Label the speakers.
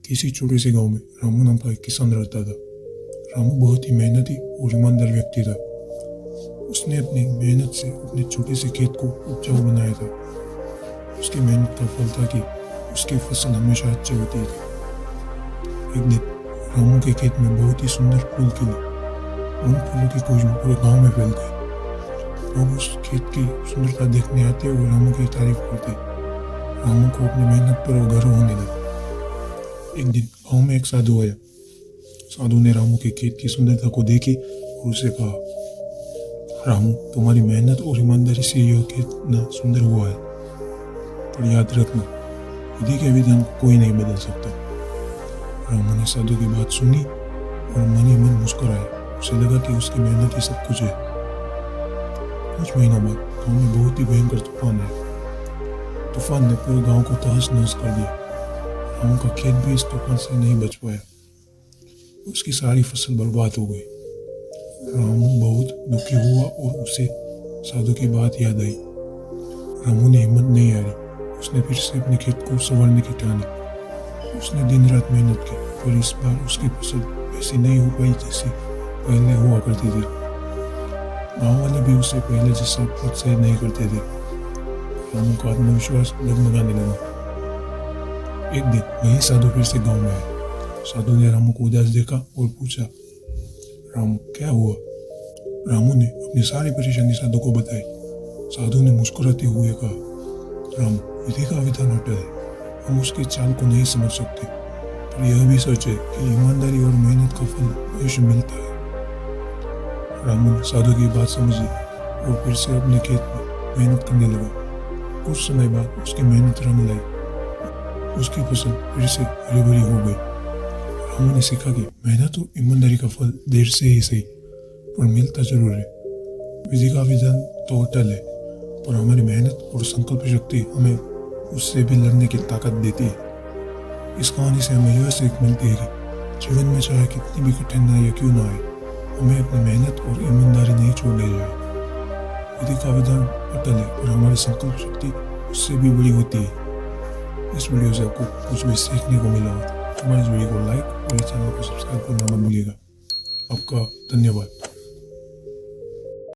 Speaker 1: किसी छोटे से गांव में रामू नाम का एक किसान रहता था। रामू बहुत ही मेहनती और ईमानदार व्यक्ति था। उसने अपनी मेहनत से अपने छोटे से खेत को उपजाऊ बनाया था। उसकी मेहनत का फल था कि उसकी फसल हमेशा अच्छी होती थी। एक दिन रामू के खेत में बहुत ही सुंदर फूल खिले। उन फूलों की खुशबू पूरे गांव में फैल गई। लोग उस खेत की सुंदरता देखने आते और रामू की तारीफ करते। रामू को अपनी मेहनत पर गर्व होने लगा। एक दिन गांव में एक साधु आया। साधु ने रामू के खेत की सुंदरता को देखी और उसे कहा, रामू, तुम्हारी मेहनत और ईमानदारी से यह खेत इतना सुंदर हुआ है, पर याद रखना, विधि के विधान को कोई नहीं बदल सकता। रामू ने साधु की बात सुनी और मन ही मन मुस्कुराया। उसे लगा कि उसकी मेहनत ही सब कुछ है। कुछ महीनों बाद गांव में बहुत ही भयंकर तूफान आया। तूफान ने पूरे गांव को तहस नहस कर दिया। रामू का खेत भी इस तूफान से नहीं बच पाया। उसकी सारी फसल बर्बाद हो गई। रामू बहुत दुखी हुआ और उसे साधु की बात याद आई। रामू ने हिम्मत नहीं हारी। उसने फिर से अपने खेत को संवारने की ठानी। उसने दिन रात मेहनत की, पर इस बार उसकी फसल वैसी नहीं हो पाई जैसी पहले हुआ करती थी। गांव वाले भी उसे पहले जैसा प्रोत्साहित नहीं करते थे। रामू का आत्मविश्वास डगमगाने लगा। एक दिन वही साधु फिर से गांव में आया। साधु ने रामू को उदास देखा और पूछा, रामू, क्या हुआ? रामू ने अपनी सारी परेशानी साधु को बताई। साधु ने मुस्कुराते हुए कहा, रामू, विधि का विधान हटा है। हम उसकी चाल को नहीं समझ सकते, पर यह भी सच है कि ईमानदारी और मेहनत का फल अवश्य मिलता है। रामू ने साधु की बात समझी और फिर से अपने खेत में मेहनत करने लगा। कुछ समय बाद उसकी मेहनत रंग लाई। उसकी फसल फिर से हरी भरी हो गई। रामू ने सीखा कि मेहनत और ईमानदारी का फल देर से ही सही, पर मिलता जरूर है। विधि का विधान तो अटल है, पर हमारी मेहनत और संकल्प शक्ति हमें उससे भी लड़ने की ताकत देती है। इस कहानी से हमें यह सीख मिलती है कि जीवन में चाहे कितनी भी कठिनाइयां क्यों ना आए, हमें अपनी मेहनत और ईमानदारी नहीं छोड़नी चाहिए। विधि का विधान अटल है, पर हमारी संकल्प शक्ति उससे भी बड़ी होती है। इस वीडियो से आपको कुछ भी सीखने को मिला हो तो हमारे इस वीडियो को लाइक और इस चैनल को सब्सक्राइब करना मत भूलिएगा। आपका धन्यवाद।